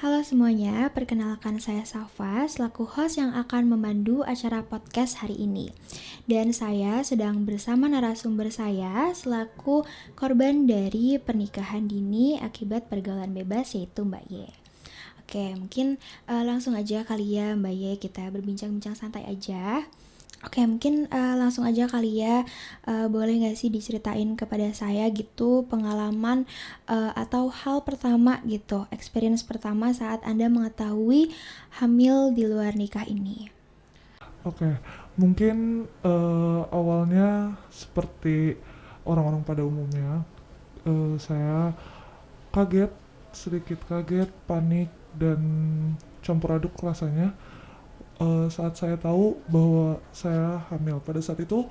Halo semuanya, perkenalkan saya Safa, selaku host yang akan memandu acara podcast hari ini. Dan saya sedang bersama narasumber saya, selaku korban dari pernikahan dini akibat pergaulan bebas, yaitu Mbak Ye. Oke, mungkin langsung aja kali ya Mbak Ye, kita berbincang-bincang santai aja. Oke, mungkin langsung aja kali ya, boleh nggak sih diceritain kepada saya gitu pengalaman atau hal pertama gitu, experience pertama saat Anda mengetahui hamil di luar nikah ini? Oke, mungkin awalnya seperti orang-orang pada umumnya, saya kaget, sedikit kaget, panik, dan campur aduk rasanya saat saya tahu bahwa saya hamil. Pada saat itu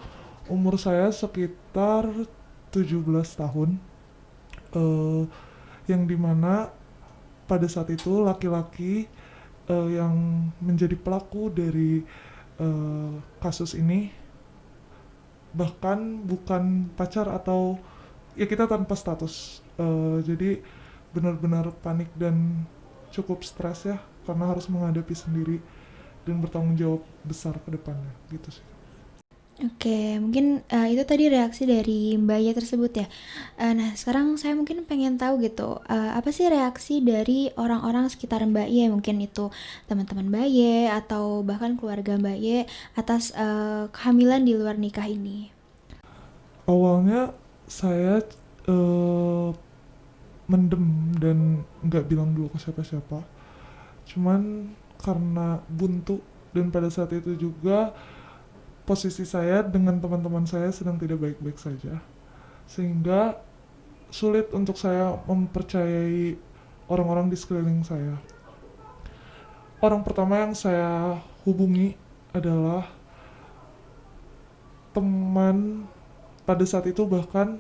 umur saya sekitar 17 tahun, eh, yang dimana pada saat itu laki-laki yang menjadi pelaku dari kasus ini bahkan bukan pacar atau ya kita tanpa status. Jadi benar-benar panik dan cukup stres ya karena harus menghadapi sendiri dan bertanggung jawab besar ke depannya gitu sih. Oke, mungkin itu tadi reaksi dari Mbak Ye tersebut ya. Nah, sekarang saya mungkin pengen tahu gitu, apa sih reaksi dari orang-orang sekitar Mbak Ye, mungkin itu teman-teman Mbak Ye atau bahkan keluarga Mbak Ye atas kehamilan di luar nikah ini? Awalnya saya eh, mendem dan nggak bilang dulu ke siapa-siapa, cuman karena buntu dan pada saat itu juga posisi saya dengan teman-teman saya sedang tidak baik-baik saja, sehingga sulit untuk saya mempercayai orang-orang di sekeliling saya. Orang pertama yang saya hubungi adalah teman. Pada saat itu bahkan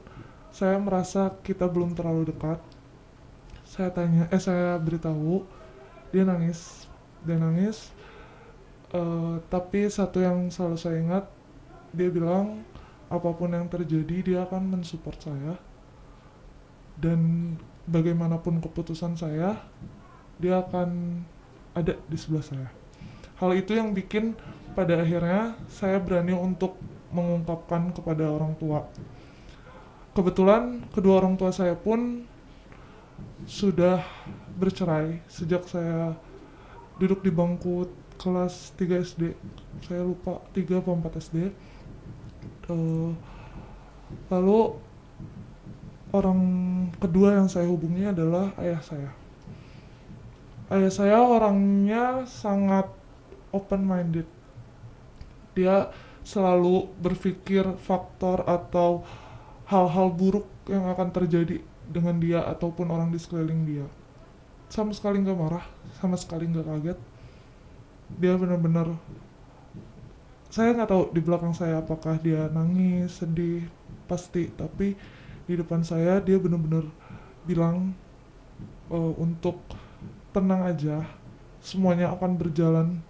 saya merasa kita belum terlalu dekat. Saya beritahu, dia nangis, dia nangis. Tapi satu yang selalu saya ingat, dia bilang apapun yang terjadi dia akan mensupport saya dan bagaimanapun keputusan saya dia akan ada di sebelah saya. Hal itu yang bikin pada akhirnya saya berani untuk mengungkapkan kepada orang tua. Kebetulan kedua orang tua saya pun sudah bercerai sejak saya duduk di bangku kelas 3 SD. Saya lupa 3 atau 4 SD. Lalu orang kedua yang saya hubungi adalah ayah saya. Ayah saya orangnya sangat open minded. Dia selalu berpikir faktor atau hal-hal buruk yang akan terjadi dengan dia ataupun orang di sekeliling dia. Sama sekali nggak marah, sama sekali nggak kaget. Dia benar-benar, saya nggak tahu di belakang saya apakah dia nangis, sedih, pasti. Tapi di depan saya dia benar-benar bilang untuk tenang aja, semuanya akan berjalan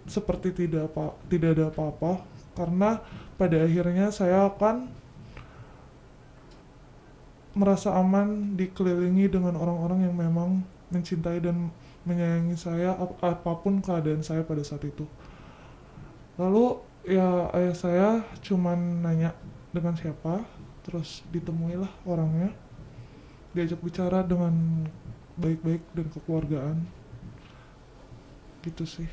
seperti tidak ada apa-apa, karena pada akhirnya saya akan merasa aman dikelilingi dengan orang-orang yang memang mencintai dan menyayangi saya apapun keadaan saya pada saat itu. Lalu ya ayah saya cuman nanya dengan siapa, terus ditemuilah orangnya, diajak bicara dengan baik-baik dan kekeluargaan gitu sih.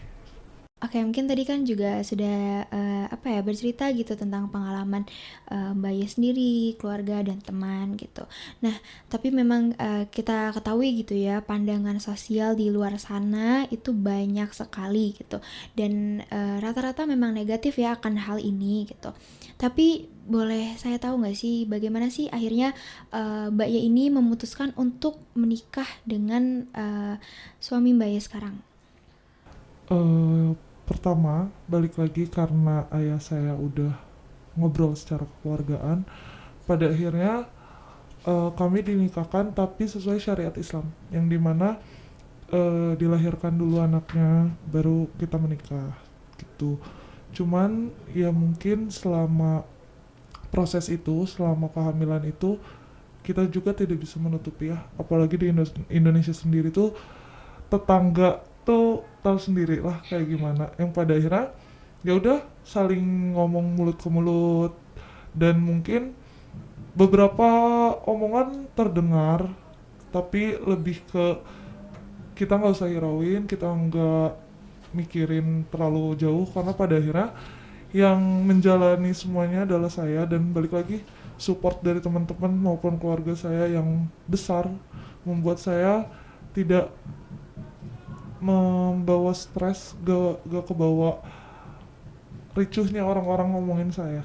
Oke, mungkin tadi kan juga sudah bercerita gitu tentang pengalaman Mbak Ye sendiri, keluarga dan teman gitu. Nah, tapi memang kita ketahui gitu ya, pandangan sosial di luar sana itu banyak sekali gitu. Dan rata-rata memang negatif ya akan hal ini gitu. Tapi boleh saya tahu nggak sih bagaimana sih akhirnya Mbak Ye ini memutuskan untuk menikah dengan suami Mbak Ye sekarang? Eh, Pertama, balik lagi karena ayah saya udah ngobrol secara kekeluargaan, pada akhirnya kami dinikahkan tapi sesuai syariat Islam, yang dimana dilahirkan dulu anaknya, baru kita menikah gitu. Cuman ya mungkin selama proses itu, selama kehamilan itu, kita juga tidak bisa menutupi ya, apalagi di Indonesia sendiri tuh tetangga tuh tahu sendiri lah kayak gimana, yang pada akhirnya ya udah saling ngomong mulut ke mulut, dan mungkin beberapa omongan terdengar tapi lebih ke kita nggak usah hirauin, kita nggak mikirin terlalu jauh, karena pada akhirnya yang menjalani semuanya adalah saya, dan balik lagi support dari teman-teman maupun keluarga saya yang besar membuat saya tidak membawa stres, gak kebawa ricuhnya orang-orang ngomongin saya.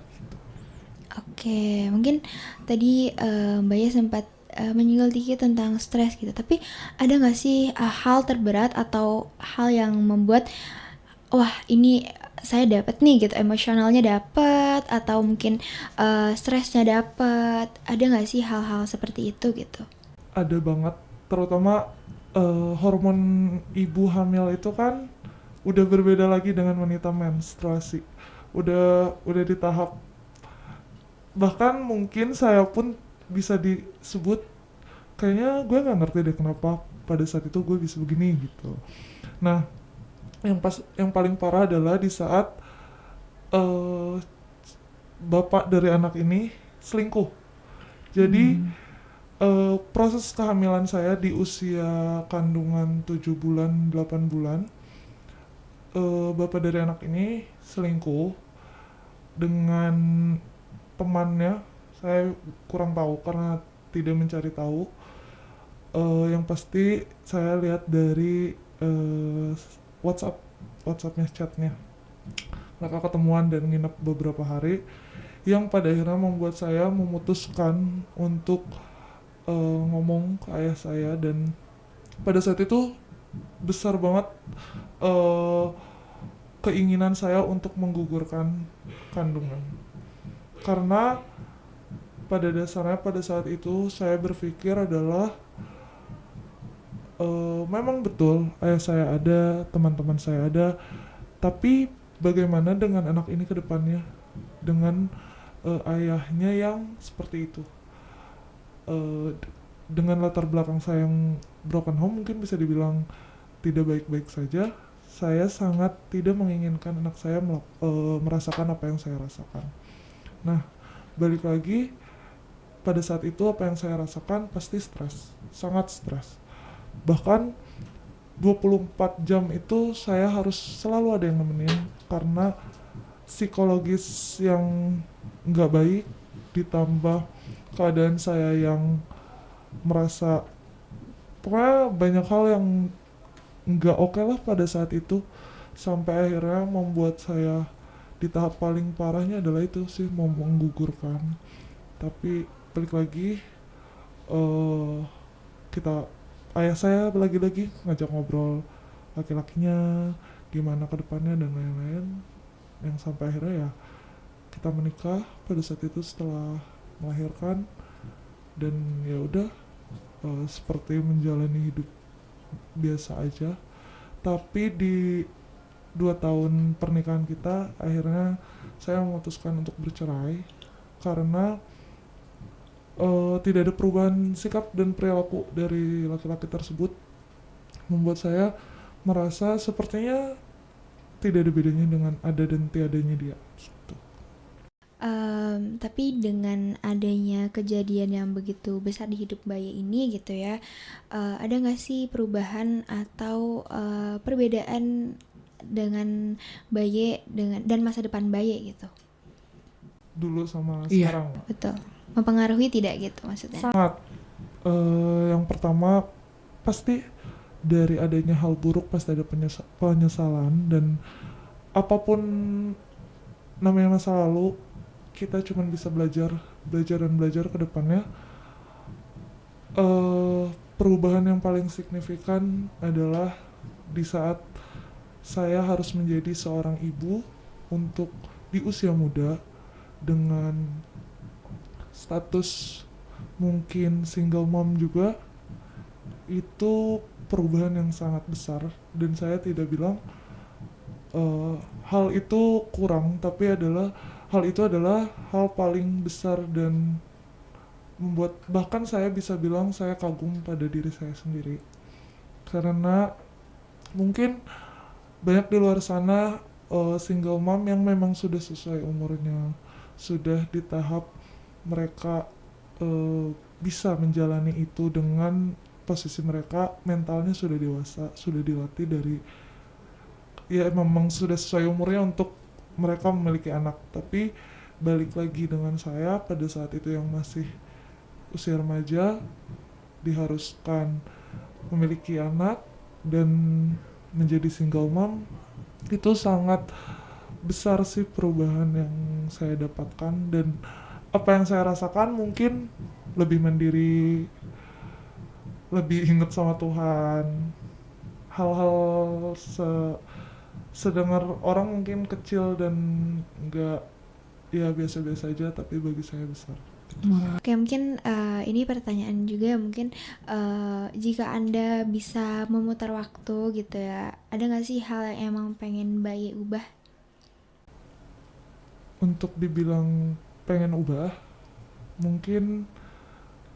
Oke, mungkin tadi Mbak Ya sempat menyinggung dikit tentang stres gitu. Tapi ada nggak sih hal terberat atau hal yang membuat wah ini saya dapat nih gitu, emosionalnya dapat atau mungkin stresnya dapat. Ada nggak sih hal-hal seperti itu gitu? Ada banget, terutama hormon ibu hamil itu kan udah berbeda lagi dengan wanita menstruasi. Udah di tahap, bahkan mungkin saya pun bisa disebut kayaknya gue nggak ngerti deh kenapa pada saat itu gue bisa begini gitu. Nah, yang paling parah adalah di saat eh, bapak dari anak ini selingkuh. Jadi proses kehamilan saya di usia kandungan 7 bulan 8 bulan, bapak dari anak ini selingkuh dengan temannya. Saya kurang tahu karena tidak mencari tahu. Yang pasti saya lihat dari WhatsApp WhatsAppnya, chatnya, mereka ketemuan dan nginep beberapa hari, yang pada akhirnya membuat saya memutuskan untuk ngomong ke ayah saya. Dan pada saat itu besar banget eh, keinginan saya untuk menggugurkan kandungan, karena pada dasarnya pada saat itu saya berpikir adalah memang betul ayah saya ada, teman-teman saya ada, tapi bagaimana dengan anak ini ke depannya dengan ayahnya yang seperti itu. Eh, dengan latar belakang saya yang broken home, mungkin bisa dibilang tidak baik-baik saja, saya sangat tidak menginginkan anak saya merasakan apa yang saya rasakan. Nah, balik lagi, pada saat itu apa yang saya rasakan pasti stres, sangat stres. Bahkan 24 jam itu saya harus selalu ada yang nemenin, karena psikologis yang nggak baik ditambah keadaan saya yang merasa pokoknya banyak hal yang nggak oke lah pada saat itu, sampai akhirnya membuat saya di tahap paling parahnya adalah itu sih, mau menggugurkan. Tapi balik lagi, eh kita ayah saya lagi-lagi ngajak ngobrol laki-lakinya gimana ke depannya dan lain-lain, yang sampai akhirnya ya kita menikah pada saat itu setelah melahirkan. Dan ya udah, seperti menjalani hidup biasa aja. Tapi di 2 tahun pernikahan kita akhirnya saya memutuskan untuk bercerai, karena tidak ada perubahan sikap dan perilaku dari laki-laki tersebut, membuat saya merasa sepertinya tidak ada bedanya dengan ada dan tiadanya dia gitu. Tapi dengan adanya kejadian yang begitu besar di hidup Baye ini gitu ya, ada nggak sih perubahan atau perbedaan dengan Baye dan masa depan Baye gitu? Dulu sama Iya. sekarang Betul. Mempengaruhi tidak gitu maksudnya? sangat. Yang pertama pasti dari adanya hal buruk pasti ada penyesalan, dan apapun namanya masa lalu, kita cuma bisa belajar dan belajar ke depannya. Perubahan yang paling signifikan adalah di saat saya harus menjadi seorang ibu untuk di usia muda, dengan status mungkin single mom juga. Itu perubahan yang sangat besar, dan saya tidak bilang hal itu kurang, tapi hal itu adalah hal paling besar, dan membuat bahkan saya bisa bilang saya kagum pada diri saya sendiri, karena Mungkin banyak di luar sana single mom yang memang sudah sesuai umurnya, sudah di tahap mereka bisa menjalani itu dengan posisi mereka mentalnya sudah dewasa, sudah dilatih dari ya memang sudah sesuai umurnya untuk mereka memiliki anak. Tapi balik lagi dengan saya pada saat itu yang masih usia remaja diharuskan memiliki anak dan menjadi single mom, itu sangat besar sih perubahan yang saya dapatkan, dan apa yang saya rasakan mungkin lebih mandiri, lebih ingat sama Tuhan. Hal-hal sedengar orang mungkin kecil dan nggak, ya biasa-biasa aja, tapi bagi saya besar. Oke, mungkin ini pertanyaan juga mungkin jika Anda bisa memutar waktu gitu ya, ada nggak sih hal yang emang pengen Mbak Ye ubah? Untuk dibilang pengen ubah, mungkin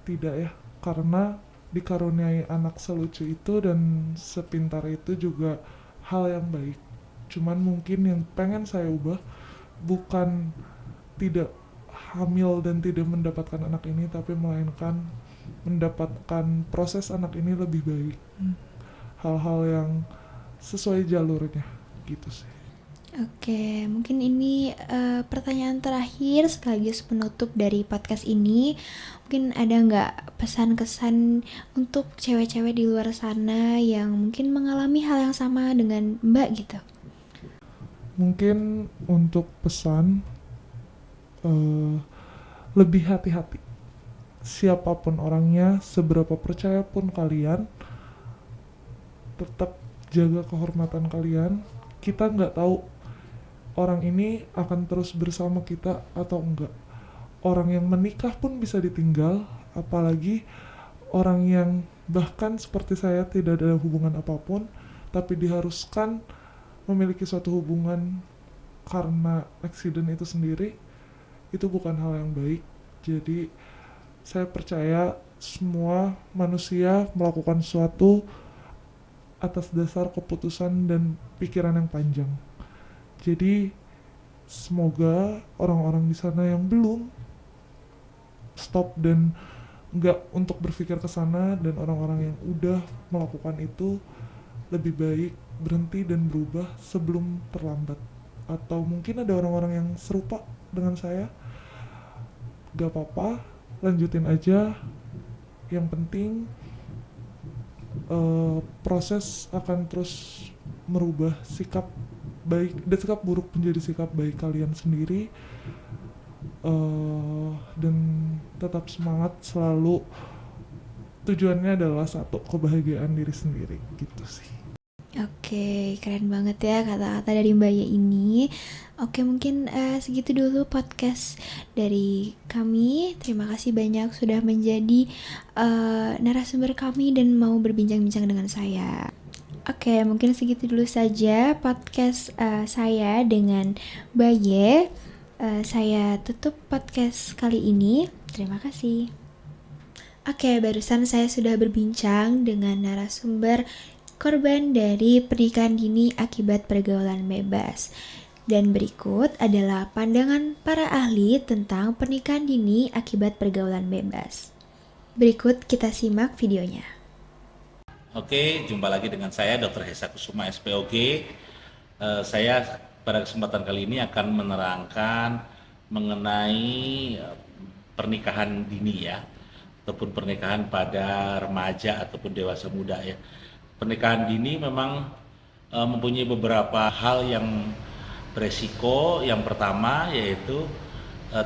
tidak ya, karena dikaruniai anak selucu itu dan sepintar itu juga hal yang baik. Cuman mungkin yang pengen saya ubah bukan tidak hamil dan tidak mendapatkan anak ini, tapi melainkan mendapatkan proses anak ini lebih baik. Hal-hal yang sesuai jalurnya gitu sih. Oke, mungkin ini pertanyaan terakhir sekaligus penutup dari podcast ini. Mungkin ada nggak pesan-kesan untuk cewek-cewek di luar sana yang mungkin mengalami hal yang sama dengan Mbak gitu? Mungkin untuk pesan, lebih hati-hati. Siapapun orangnya, seberapa percaya pun kalian, tetap jaga kehormatan kalian. Kita nggak tahu orang ini akan terus bersama kita atau enggak. Orang yang menikah pun bisa ditinggal, apalagi orang yang bahkan seperti saya tidak ada hubungan apapun, tapi diharuskan memiliki suatu hubungan karena accident itu sendiri. Itu bukan hal yang baik. Jadi saya percaya semua manusia melakukan sesuatu atas dasar keputusan dan pikiran yang panjang. Jadi semoga orang-orang di sana yang belum stop dan nggak untuk berpikir ke sana, dan orang-orang yang udah melakukan itu lebih baik berhenti dan berubah sebelum terlambat. Atau mungkin ada orang-orang yang serupa dengan saya, gak apa-apa, lanjutin aja. Yang penting proses akan terus merubah sikap baik dan sikap buruk menjadi sikap baik kalian sendiri. Dan tetap semangat selalu, tujuannya adalah satu, kebahagiaan diri sendiri gitu sih. Oke, keren banget ya kata-kata dari Mbak Ye ini. Oke, mungkin segitu dulu podcast dari kami. Terima kasih banyak sudah menjadi narasumber kami dan mau berbincang-bincang dengan saya. Oke, mungkin segitu dulu saja podcast saya dengan Mbak Ye. Saya tutup podcast kali ini. Terima kasih. Oke, barusan saya sudah berbincang dengan narasumber korban dari pernikahan dini akibat pergaulan bebas. Dan berikut adalah pandangan para ahli tentang pernikahan dini akibat pergaulan bebas. Berikut kita simak videonya. Oke, jumpa lagi dengan saya Dr. Hesa Kusuma SPOG. Saya pada kesempatan kali ini akan menerangkan mengenai pernikahan dini ya, ataupun pernikahan pada remaja ataupun dewasa muda ya. Pernikahan dini memang mempunyai beberapa hal yang beresiko. Yang pertama yaitu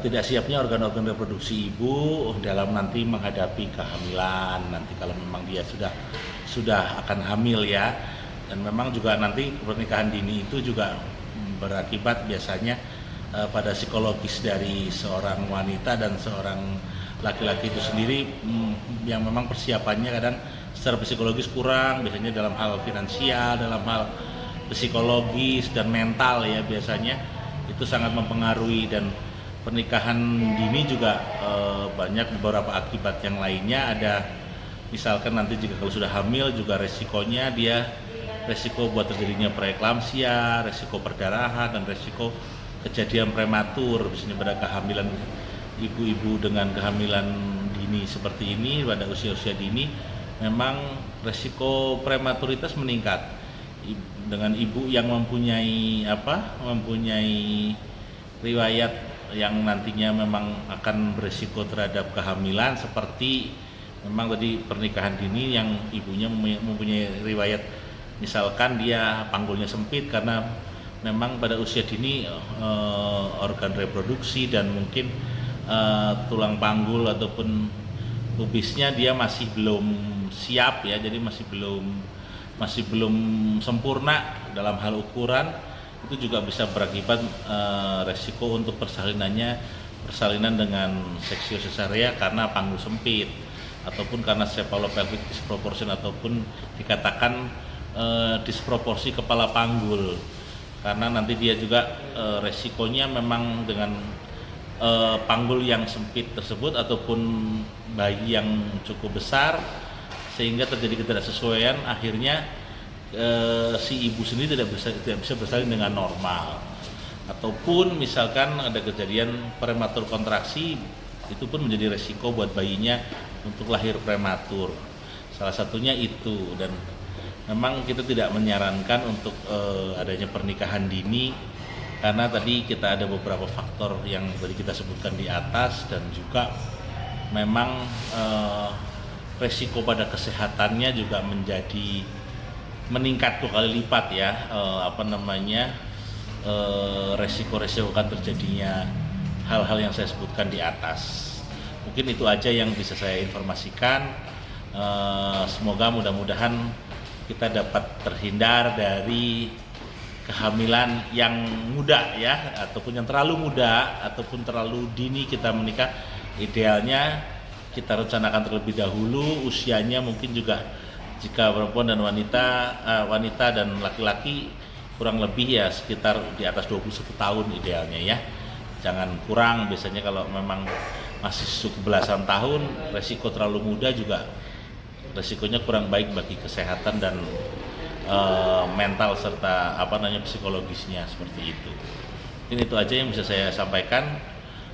tidak siapnya organ-organ reproduksi ibu dalam nanti menghadapi kehamilan, nanti kalau memang dia sudah akan hamil ya. Dan memang juga nanti pernikahan dini itu juga berakibat biasanya pada psikologis dari seorang wanita dan seorang laki-laki itu sendiri, yang memang persiapannya kadang secara psikologis kurang, biasanya dalam hal finansial, dalam hal psikologis dan mental ya, biasanya itu sangat mempengaruhi. Dan pernikahan dini juga banyak beberapa akibat yang lainnya. Ada misalkan nanti jika kalau sudah hamil juga resikonya dia resiko buat terjadinya preeklamsia, resiko perdarahan, dan resiko kejadian prematur, misalnya pada kehamilan ibu-ibu dengan kehamilan dini seperti ini pada usia-usia dini, memang resiko prematuritas meningkat. Dengan ibu yang mempunyai riwayat yang nantinya memang akan berisiko terhadap kehamilan, seperti memang tadi pernikahan dini yang ibunya mempunyai riwayat, misalkan dia panggulnya sempit karena memang pada usia dini organ reproduksi dan mungkin tulang panggul ataupun pubisnya dia masih belum siap ya, jadi masih belum sempurna dalam hal ukuran, itu juga bisa berakibat resiko untuk persalinan dengan seksio sesarea karena panggul sempit, ataupun karena cephalopelvic disproportion, ataupun dikatakan disproporsi kepala panggul, karena nanti dia juga resikonya memang dengan panggul yang sempit tersebut ataupun bayi yang cukup besar, sehingga terjadi ketidaksesuaian, akhirnya si ibu sendiri tidak bisa bersalin dengan normal, ataupun misalkan ada kejadian prematur kontraksi, itu pun menjadi resiko buat bayinya untuk lahir prematur. Salah satunya itu, dan memang kita tidak menyarankan untuk adanya pernikahan dini, karena tadi kita ada beberapa faktor yang tadi kita sebutkan di atas, dan juga memang resiko pada kesehatannya juga meningkat 2 kali lipat ya, resiko-resiko akan terjadinya hal-hal yang saya sebutkan di atas. Mungkin itu aja yang bisa saya informasikan. Semoga mudah-mudahan kita dapat terhindar dari kehamilan yang muda ya, ataupun yang terlalu muda ataupun terlalu dini kita menikah. Idealnya kita rencanakan terlebih dahulu usianya, mungkin juga jika perempuan dan wanita dan laki-laki kurang lebih ya sekitar di atas 21 tahun idealnya ya. Jangan kurang, biasanya kalau memang masih belasan tahun, resiko terlalu muda juga resikonya kurang baik bagi kesehatan dan mental serta psikologisnya, seperti itu. Mungkin itu aja yang bisa saya sampaikan.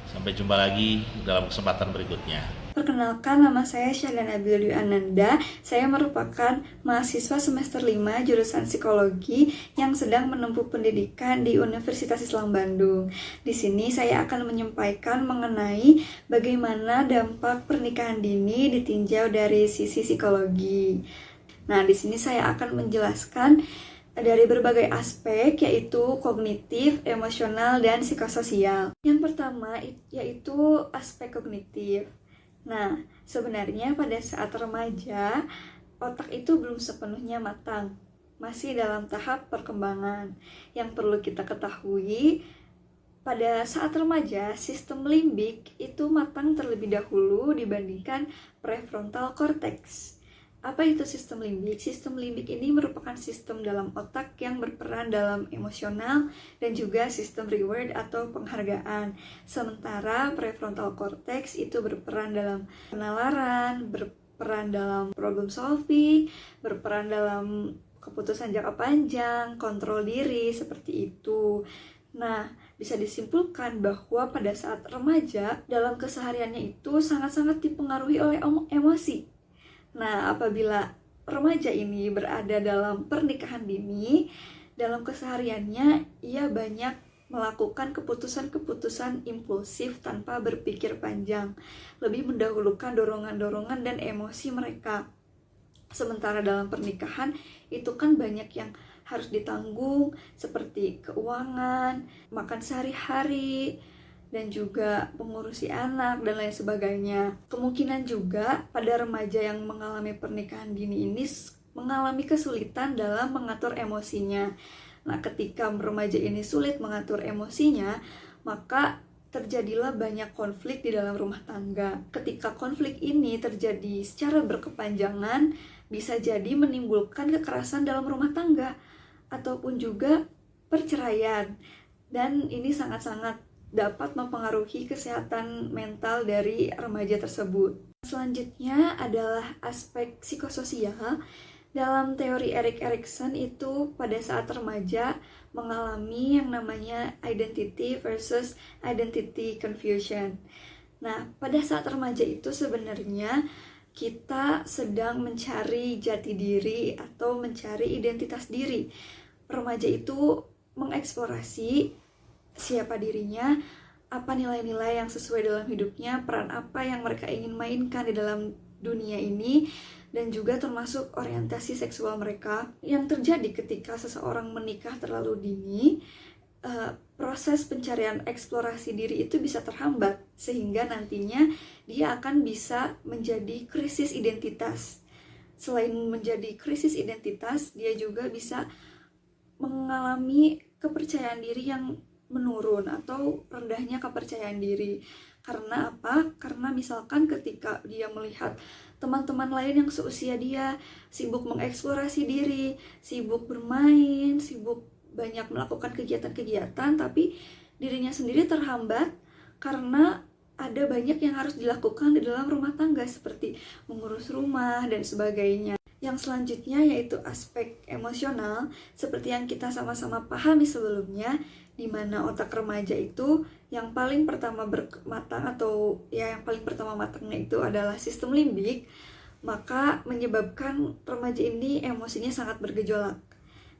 Sampai jumpa lagi dalam kesempatan berikutnya. Perkenalkan, nama saya Syahdan Abil Dwi Ananda. Saya merupakan mahasiswa semester 5 jurusan psikologi yang sedang menempuh pendidikan di Universitas Islam Bandung. Di sini saya akan menyampaikan mengenai bagaimana dampak pernikahan dini ditinjau dari sisi psikologi. Nah, di sini saya akan menjelaskan dari berbagai aspek, yaitu kognitif, emosional, dan psikososial. Yang pertama yaitu aspek kognitif. Nah, sebenarnya pada saat remaja, otak itu belum sepenuhnya matang, masih dalam tahap perkembangan. Yang perlu kita ketahui, pada saat remaja, sistem limbik itu matang terlebih dahulu dibandingkan prefrontal cortex. Apa itu sistem limbik? Sistem limbik ini merupakan sistem dalam otak yang berperan dalam emosional dan juga sistem reward atau penghargaan. Sementara prefrontal cortex itu berperan dalam penalaran, berperan dalam problem solving, berperan dalam keputusan jangka panjang, kontrol diri, seperti itu. Nah, bisa disimpulkan bahwa pada saat remaja, dalam kesehariannya itu sangat-sangat dipengaruhi oleh emosi. Nah, apabila remaja ini berada dalam pernikahan dini, dalam kesehariannya ia banyak melakukan keputusan-keputusan impulsif tanpa berpikir panjang, lebih mendahulukan dorongan-dorongan dan emosi mereka. Sementara dalam pernikahan itu kan banyak yang harus ditanggung, seperti keuangan, makan sehari-hari, dan juga mengurusi anak dan lain sebagainya. Kemungkinan juga pada remaja yang mengalami pernikahan dini ini mengalami kesulitan dalam mengatur emosinya. Nah, ketika remaja ini sulit mengatur emosinya, maka terjadilah banyak konflik di dalam rumah tangga. Ketika konflik ini terjadi secara berkepanjangan, bisa jadi menimbulkan kekerasan dalam rumah tangga ataupun juga perceraian. Dan ini sangat-sangat dapat mempengaruhi kesehatan mental dari remaja tersebut. Selanjutnya adalah aspek psikososial. Dalam teori Erik Erikson itu pada saat remaja mengalami yang namanya identity versus identity confusion. Nah, pada saat remaja itu sebenarnya kita sedang mencari jati diri atau mencari identitas diri. Remaja itu mengeksplorasi siapa dirinya, apa nilai-nilai yang sesuai dalam hidupnya, peran apa yang mereka ingin mainkan di dalam dunia ini, dan juga termasuk orientasi seksual mereka. Yang terjadi ketika seseorang menikah terlalu dini, proses pencarian eksplorasi diri itu bisa terhambat, sehingga nantinya dia akan bisa menjadi krisis identitas. Selain menjadi krisis identitas, dia juga bisa mengalami kepercayaan diri yang menurun atau rendahnya kepercayaan diri. Karena apa? Karena misalkan ketika dia melihat teman-teman lain yang seusia dia sibuk mengeksplorasi diri, sibuk bermain, sibuk banyak melakukan kegiatan-kegiatan, tapi dirinya sendiri terhambat karena ada banyak yang harus dilakukan di dalam rumah tangga seperti mengurus rumah dan sebagainya. Yang selanjutnya yaitu aspek emosional, seperti yang kita sama-sama pahami sebelumnya, di mana otak remaja itu yang paling pertama matang atau yang paling pertama matangnya itu adalah sistem limbik, maka menyebabkan remaja ini emosinya sangat bergejolak.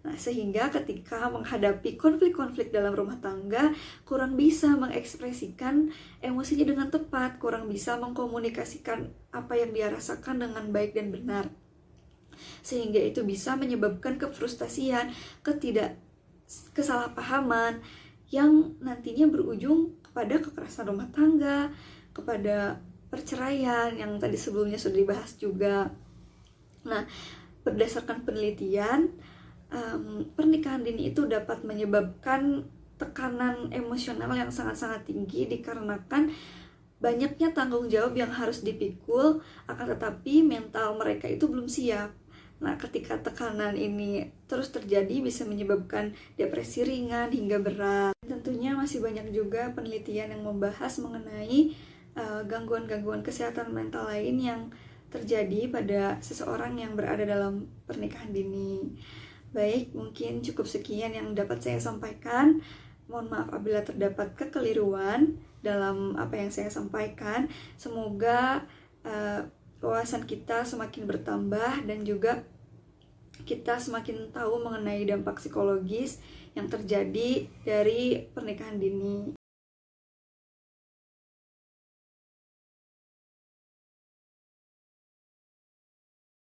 Nah, sehingga ketika menghadapi konflik-konflik dalam rumah tangga, kurang bisa mengekspresikan emosinya dengan tepat, kurang bisa mengkomunikasikan apa yang dia rasakan dengan baik dan benar. Sehingga itu bisa menyebabkan kefrustasian, kesalahpahaman yang nantinya berujung kepada kekerasan rumah tangga, kepada perceraian yang tadi sebelumnya sudah dibahas juga. Nah, berdasarkan penelitian, pernikahan dini itu dapat menyebabkan tekanan emosional yang sangat-sangat tinggi dikarenakan banyaknya tanggung jawab yang harus dipikul, akan tetapi mental mereka itu belum siap. Nah, ketika tekanan ini terus terjadi bisa menyebabkan depresi ringan hingga berat. Tentunya masih banyak juga penelitian yang membahas mengenai gangguan-gangguan kesehatan mental lain yang terjadi pada seseorang yang berada dalam pernikahan dini. Baik, mungkin cukup sekian yang dapat saya sampaikan. Mohon maaf apabila terdapat kekeliruan dalam apa yang saya sampaikan. Semoga wawasan kita semakin bertambah dan juga kita semakin tahu mengenai dampak psikologis yang terjadi dari pernikahan dini.